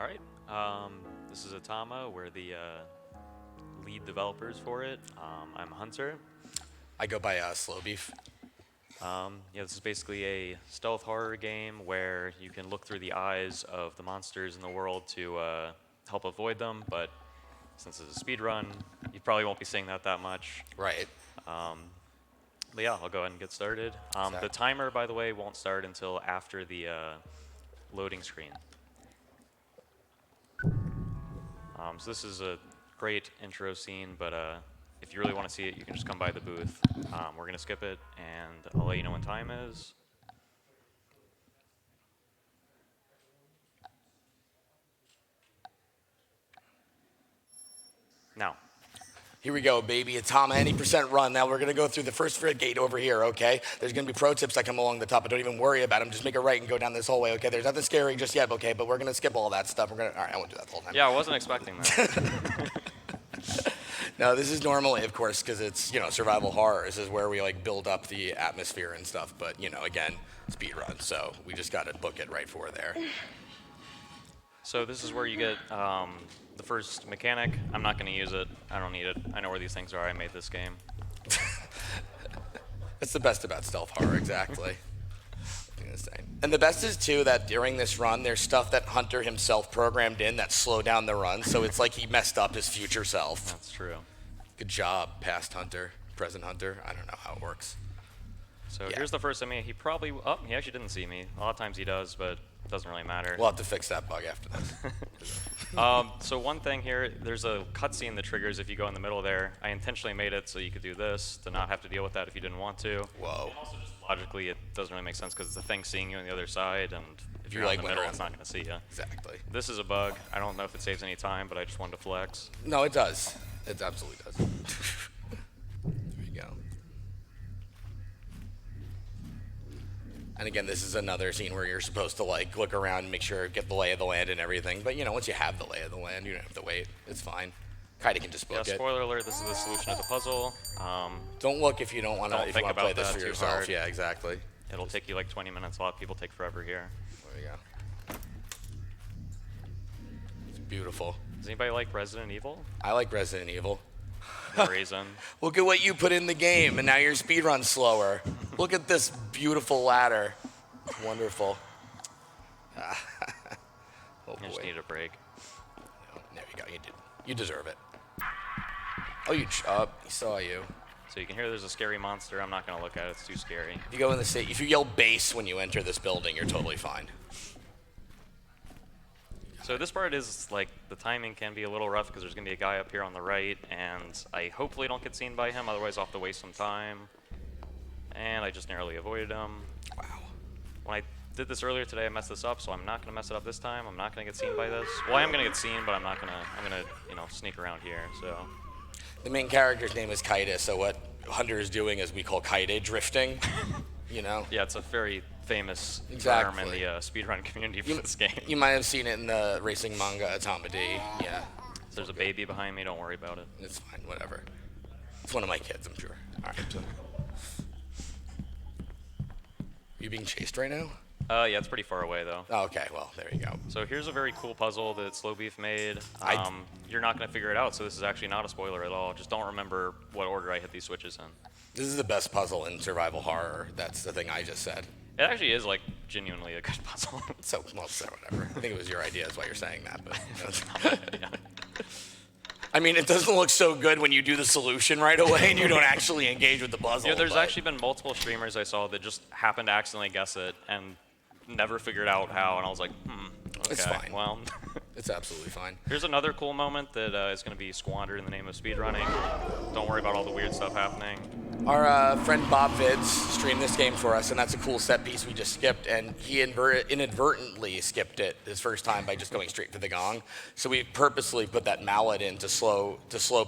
right. This is Atama. We're the lead developers for it. I'm Hunter. I go by Slow Beef. Yeah, this is basically a stealth horror game where you can look through the eyes of the monsters in the world to help avoid them, but since it's a speedrun, you probably won't be seeing that much. Right. But yeah, I'll go ahead and get started. The timer, by the way, won't start until after the loading screen. So this is a great intro scene, but if you really want to see it, you can just come by the booth. We're going to skip it, and I'll let you know when time is. Now. Here we go, baby. Atama, any percent run. Now we're going to go through the first gate over here, okay? There's going to be pro tips that come along the top, but don't even worry about them. Just make a right and go down this hallway, okay? There's nothing scary just yet, okay? But we're going to skip all that stuff. All right, I won't do that the whole time. Yeah, I wasn't expecting that. No, this is normally, of course, because it's, survival horror. This is where we, build up the atmosphere and stuff. But, again, speedrun, so we just got to book it right for there. So this is where you get the first mechanic. I'm not going to use it. I don't need it. I know where these things are. I made this game. That's the best about stealth horror, exactly. And the best is, too, that during this run, there's stuff that Hunter himself programmed in that slowed down the run, so it's like he messed up his future self. That's true. Good job, past Hunter, present Hunter. I don't know how it works. So here's the first time he probably, he actually didn't see me. A lot of times he does, but it doesn't really matter. We'll have to fix that bug after this. So one thing here, there's a cutscene that triggers if you go in the middle there. I intentionally made it so you could do this to not have to deal with that if you didn't want to. Whoa. And also just logically, it doesn't really make sense because it's a thing seeing you on the other side, and if you're in the middle, it's not going to see you. Exactly. This is a bug. I don't know if it saves any time, but I just wanted to flex. No, it does. It absolutely does. There we go. And again, this is another scene where you're supposed to look around and make sure, get the lay of the land and everything. But once you have the lay of the land, you don't have to wait. It's fine. Kaida can just book it. Yeah, spoiler alert, this is the solution of the puzzle. Don't look if you don't want to play this for yourself. Hard. Yeah, exactly. It'll take you 20 minutes. A lot of people take forever here. There you go. It's beautiful. Does anybody like Resident Evil? I like Resident Evil. No reason. Look at what you put in the game, and now your speedrun's slower. Look at this beautiful ladder. Wonderful. Oh boy. I just need a break. There you go. You deserve it. Oh, he saw you. So you can hear there's a scary monster. I'm not going to look at it. It's too scary. If you go in the city, if you yell base when you enter this building, you're totally fine. So this part is, the timing can be a little rough because there's going to be a guy up here on the right, and I hopefully don't get seen by him, otherwise I'll have to waste some time. And I just narrowly avoided him. Wow. When I did this earlier today, I messed this up, so I'm not going to mess it up this time. I'm not going to get seen by this. Well, I am going to get seen, but I'm going to sneak around here, so. The main character's name is Kaida, so what Hunter is doing is we call Kaida drifting, Yeah, it's a very famous term in the speedrun community for this game. You might have seen it in the racing manga Atama. Yeah. So there's a baby behind me. Don't worry about it. It's fine. Whatever. It's one of my kids, I'm sure. All right. You being chased right now? Yeah, it's pretty far away though. Oh, okay. Well, there you go. So here's a very cool puzzle that Slow Beef made. You're not going to figure it out, so this is actually not a spoiler at all. Just don't remember what order I hit these switches in. This is the best puzzle in survival horror. That's the thing I just said. It actually is genuinely a good puzzle. So whatever. I think it was your idea. That's why you're saying that. But Yeah. I mean, it doesn't look so good when you do the solution right away and you don't actually engage with the puzzle. There's actually been multiple streamers I saw that just happened to accidentally guess it and never figured out how, and I was like, okay, it's fine. Well. It's absolutely fine. Here's another cool moment that is going to be squandered in the name of speedrunning. Don't worry about all the weird stuff happening. Our friend Bob Vids streamed this game for us, and that's a cool set piece we just skipped, and he inadvertently skipped it his first time by just going straight for the gong. So we purposely put that mallet in to slow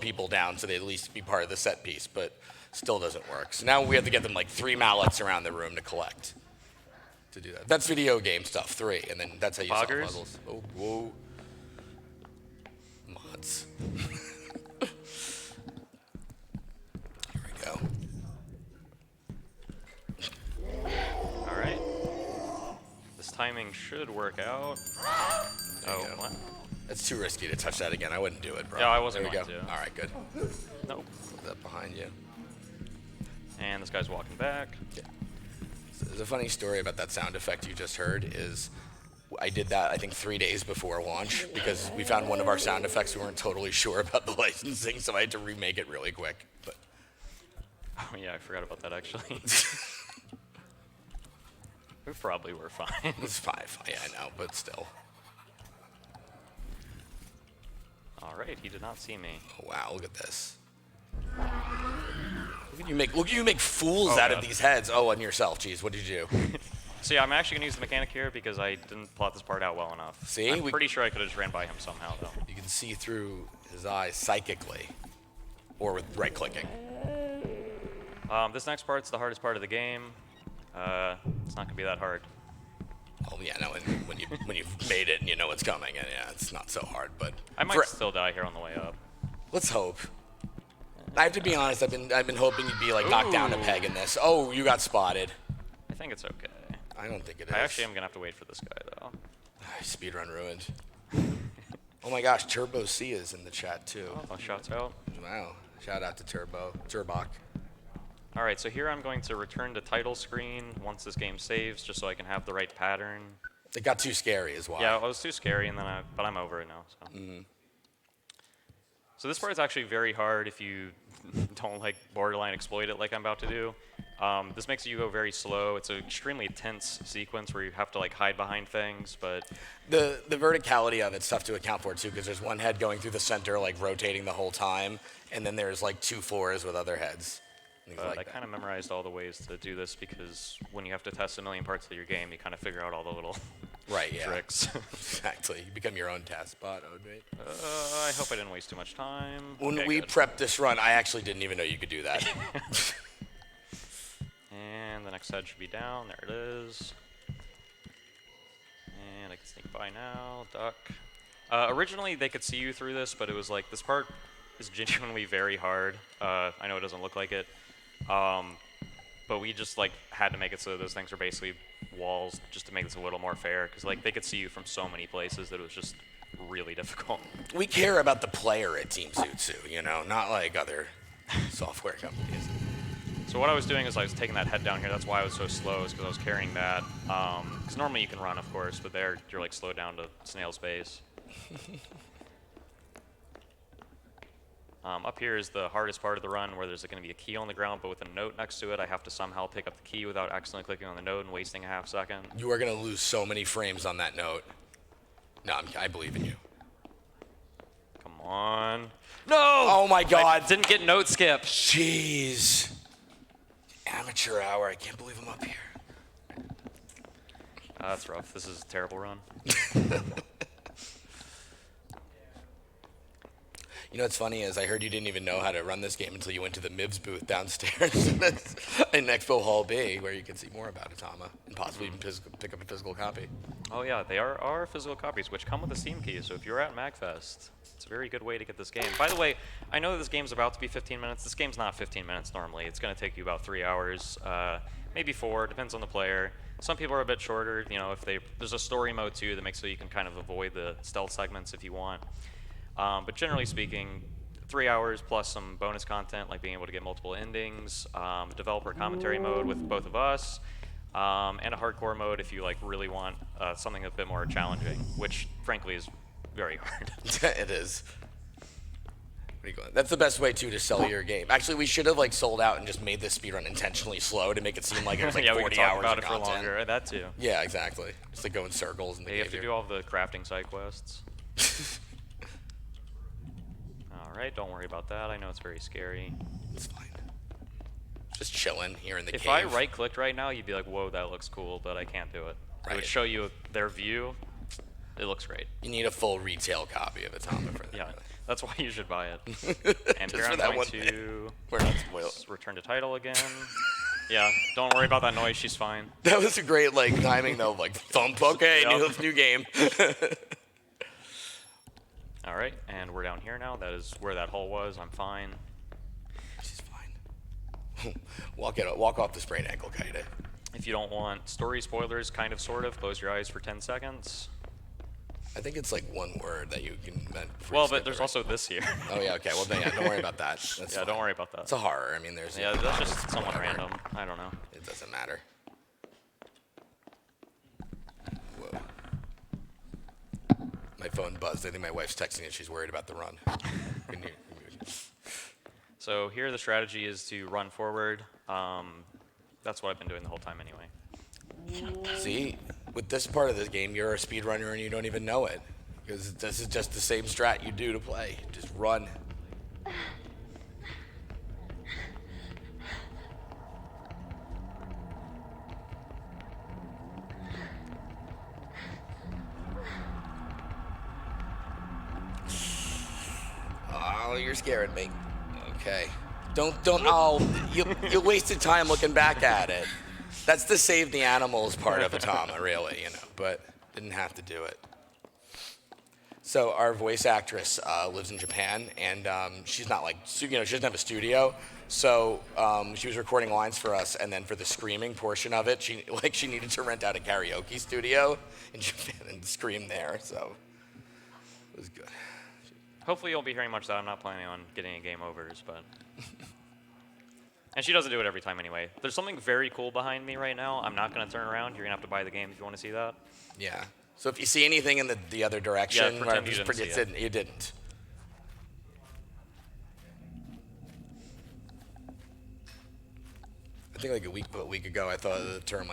people down so they at least be part of the set piece, but still doesn't work. So now we have to get them 3 mallets around the room to collect. To do that. That's video game stuff, 3, and then that's how you solve puzzles. Oh, whoa. Mods. Here we go. All right. This timing should work out. Oh, you go. what? It's too risky to touch that again. I wouldn't do it, bro. Yeah, I wasn't there we going go. to. All right, good. Nope. Put that behind you. And this guy's walking back. Yeah. So there's a funny story about that sound effect you just heard is I did that, I think, 3 days before launch because we found one of our sound effects we weren't totally sure about the licensing, so I had to remake it really quick. But Oh, yeah, I forgot about that, actually. We probably were fine. it's fine. Yeah, I know, but still. All right, he did not see me. Oh, wow, look at this. Look at you make fools Oh, out of God. these heads. Oh, and yourself, geez, what did you do? So yeah, I'm actually gonna use the mechanic here because I didn't plot this part out well enough. See? I'm pretty sure I could have just ran by him somehow, though. You can see through his eyes psychically, or with right-clicking. This next part's the hardest part of the game. It's not gonna be that hard. Oh yeah, no, and when you've made it and you know it's coming, and yeah, it's not so hard. But I might still die here on the way up. let's hope. I have to be honest. I've been hoping you'd be like knocked down a peg in this. Oh, you got spotted. I think it's okay. I don't think it is. I actually am gonna have to wait for this guy though. Speedrun ruined. Oh my gosh, Turbo C is in the chat too. Oh, shouts out. Wow, shout out to Turbach. All right, so here I'm going to return to title screen once this game saves, just so I can have the right pattern. It got too scary is why. Yeah, it was too scary, and then but I'm over it now. So. So this part is actually very hard if you don't like borderline exploit it like I'm about to do. This makes you go very slow. It's an extremely tense sequence where you have to like hide behind things, but The verticality of it's tough to account for too, because there's one head going through the center, like rotating the whole time, and then there's like 2 floors with other heads. Things like I that. kind of memorized all the ways to do this because when you have to test a million parts of your game, you kind of figure out all the little Right, yeah. tricks. Exactly. You become your own task bot, right? I hope I didn't waste too much time. When Okay, we good. prepped this run, I actually didn't even know you could do that. And the next head should be down. There it is. And I can sneak by now. Duck. Originally, they could see you through this, but it was like, this part is genuinely very hard. I know it doesn't look like it. But we just like had to make it so those things are basically walls just to make this a little more fair. Because like they could see you from so many places that it was just really difficult. We care about the player at Team Zutsuu, you know, not like other software companies. So what I was doing is I was taking that head down here. That's why I was so slow, is because I was carrying that. Because normally you can run, of course, but there you're like slowed down to snail's pace. Up here is the hardest part of the run, where there's going to be a key on the ground, but with a note next to it. I have to somehow pick up the key without accidentally clicking on the note and wasting a half second. You are going to lose so many frames on that note. No, I believe in you. Come on. No! Oh my God. I didn't get note skip. Jeez. Amateur hour. I can't believe I'm up here. That's rough. This is a terrible run. You know what's funny is I heard you didn't even know how to run this game until you went to the MIVS booth downstairs in Expo Hall B, where you can see more about Atama and possibly even pick up a physical copy. Oh yeah, they are physical copies, which come with a Steam key. So if you're at MagFest, it's a very good way to get this game. By the way, I know this game's about to be 15 minutes. This game's not 15 minutes normally. It's going to take you about 3 hours, maybe 4, depends on the player. Some people are a bit shorter. You know, there's a story mode too that makes so you can kind of avoid the stealth segments if you want. But generally speaking, 3 hours plus some bonus content like being able to get multiple endings, developer commentary mode with both of us, and a hardcore mode if you like really want something a bit more challenging, which frankly is very hard. It is. What are you going? That's the best way too to sell your game. Actually, we should have like sold out and just made this speedrun intentionally slow to make it seem like it was like yeah, 40 we can talk hours about of it content. for longer. That too. Yeah, exactly. Just like go in circles and You have to do all the crafting side quests. All right, don't worry about that. I know it's very scary. It's fine. Just chilling here in the cave. If I right-clicked right now, you'd be like, "Whoa, that looks cool," but I can't do it. It would Right. show you their view. It looks great. You need a full retail copy of Atama for that. Yeah, that's why you should buy it. And Just here for I'm that going one to We're not spoiled. return to title again. Yeah, don't worry about that noise. She's fine. That was a great like timing though, like thump. Okay, Yep. new game. All right, and we're down here now. That is where that hole was. I'm fine. She's fine. Walk off the sprained ankle, Kaide. If you don't want story spoilers, kind of, sort of, close your eyes for 10 seconds. I think it's like one word that you can. Well, but there's also this here. Oh yeah, okay. Well, then, yeah, don't worry about that. That's Yeah, fine. don't worry about that. It's a horror. I mean, there's. Yeah, that's just somewhat random. I don't know. It doesn't matter. Whoa. My phone buzzed. I think my wife's texting and she's worried about the run. So here the strategy is to run forward. That's what I've been doing the whole time anyway. See, with this part of this game, you're a speedrunner and you don't even know it. Because this is just the same strat you do to play. Just run. Oh, you're scaring me. Okay. Oh, you wasted time looking back at it. That's the save the animals part of Atama, really, but didn't have to do it. So our voice actress lives in Japan, and she's not she doesn't have a studio. So she was recording lines for us, and then for the screaming portion of it, she needed to rent out a karaoke studio in Japan and scream there. So it was good. Hopefully you won't be hearing much of that. I'm not planning on getting any game overs, but. And she doesn't do it every time anyway. There's something very cool behind me right now. I'm not going to turn around. You're going to have to buy the game if you want to see that. Yeah. So if you see anything in the other direction, yeah, pretend you didn't see it. You didn't. I think like a week ago, I thought of the term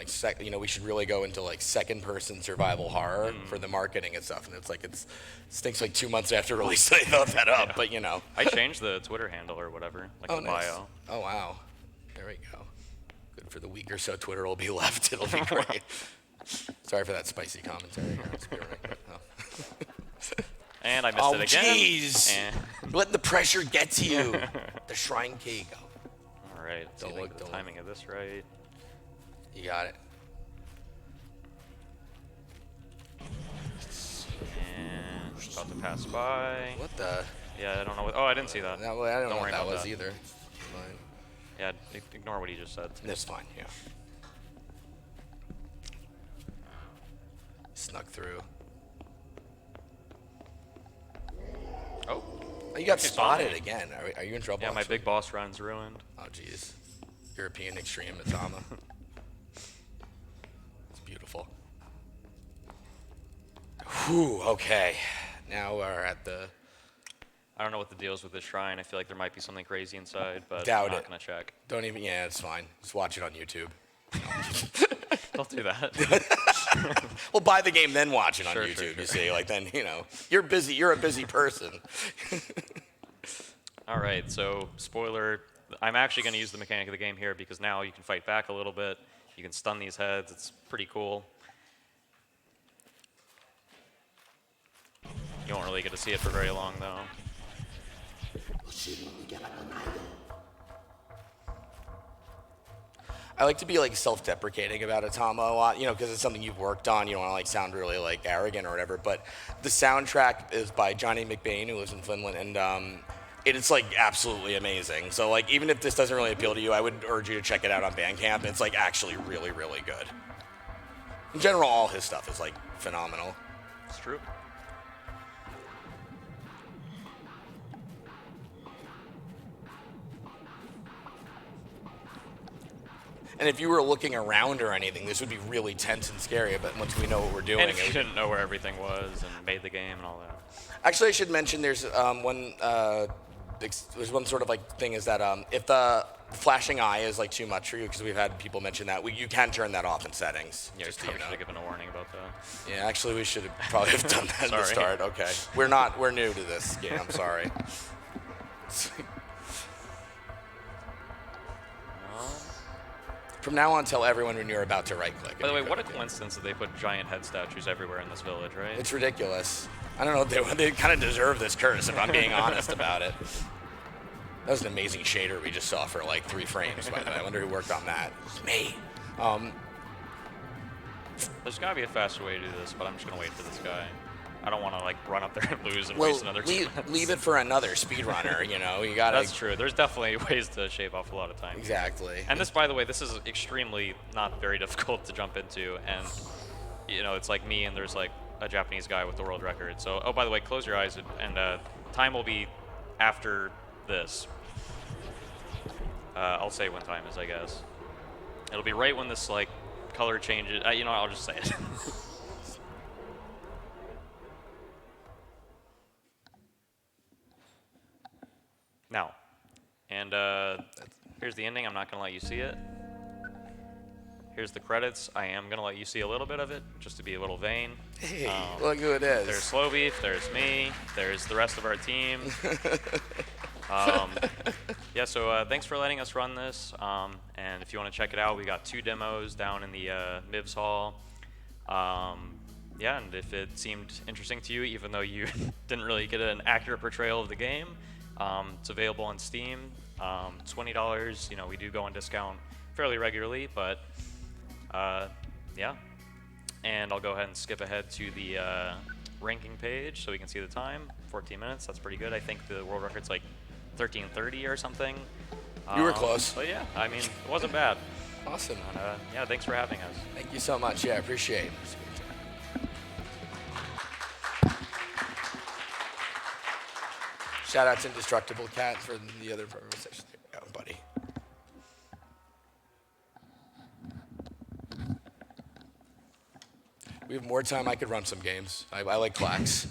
we should really go into like second-person survival horror for the marketing and stuff. And it's like it stinks like 2 months after release. I thought that up, Yeah. but I changed the Twitter handle or whatever, like the nice. bio. Oh wow, there we go. Good for the week or so Twitter will be left. It'll be great. Sorry for that spicy commentary here on Speedrun. Oh. And I missed it again. Jeez. Let the pressure get to you. The Shrine Key. Go. All right. Don't look the timing of this right. You got it. And about to pass by. What the? Yeah, I don't know. Oh, I didn't see that. I don't know worry what that about was that. either. Yeah, ignore what he just said. That's fine. Yeah. Snuck through. Oh. You got He saw spotted me. again. Are you in trouble? Yeah, my actually? big boss run's ruined. Oh, jeez. European Extreme Atama. It's beautiful. Whew, okay. Now we're at the... I don't know what the deal is with this shrine. I feel like there might be something crazy inside, but Doubt I'm not it. going to check. Don't even... Yeah, it's fine. Just watch it on YouTube. Don't do that. Well, buy the game, then watch it on Sure, YouTube, sure, you sure. see. Like, then, you're busy. You're a busy person. All right, so spoiler, I'm actually going to use the mechanic of the game here because now you can fight back a little bit. You can stun these heads. It's pretty cool. You won't really get to see it for very long, though. I like to be like self-deprecating about Atama a lot, because it's something you've worked on. You don't want to sound really like arrogant or whatever. But the soundtrack is by Johnny McBain, who lives in Finland, and it's like absolutely amazing. So like even if this doesn't really appeal to you, I would urge you to check it out on Bandcamp. It's like actually really, really good. In general, all his stuff is like phenomenal. It's true. And if you were looking around or anything, this would be really tense and scary. But once we know what we're doing, And if you didn't know where everything was and made the game and all that. Actually, I should mention there's one sort of like thing is that if the flashing eye is like too much for you, because we've had people mention that, you can turn that off in settings. Yeah, just you so probably should have given a warning about that. Yeah, actually, we should have probably have done that at the Sorry. start. Okay, we're new to this game. I'm sorry. From now on, tell everyone when you're about to right-click. By the way, what a coincidence that they put giant head statues everywhere in this village, right? It's ridiculous. I don't know. They kind of deserve this curse, if I'm being honest about it. That was an amazing shader we just saw for like 3 frames, by the way. I wonder who worked on that. It was me. There's got to be a faster way to do this, but I'm just going to wait for this guy. I don't want to like run up there and lose and waste another 2 minutes. Leave it for another speedrunner, You got to... That's true. There's definitely ways to shave off a lot of time. Exactly. And this, by the way, this is extremely not very difficult to jump into. And, it's like me and there's like a Japanese guy with the world record. So, oh, by the way, close your eyes, and time will be after this. I'll say when time is, I guess. It'll be right when this like color changes. You know, I'll just say it. Now, and here's the ending. I'm not gonna let you see it. Here's the credits. I am gonna let you see a little bit of it, just to be a little vain. Hey, look who it is. There's Slow Beef. There's me. There's the rest of our team. Yeah, so thanks for letting us run this. And if you want to check it out, we got 2 demos down in the MIVS hall. Yeah, and if it seemed interesting to you, even though you didn't really get an accurate portrayal of the game, it's available on Steam. $20. You know, we do go on discount fairly regularly, but yeah. And I'll go ahead and skip ahead to the ranking page so we can see the time. 14 minutes. That's pretty good. I think the world record's like 13:30 or something. You were close. But yeah, I mean, it wasn't bad. Awesome. And, yeah, thanks for having us. Thank you so much. Yeah, I appreciate it. Shout out to Indestructible Cat for the other conversation. There you go, buddy. We have more time. I could run some games. I like clacks.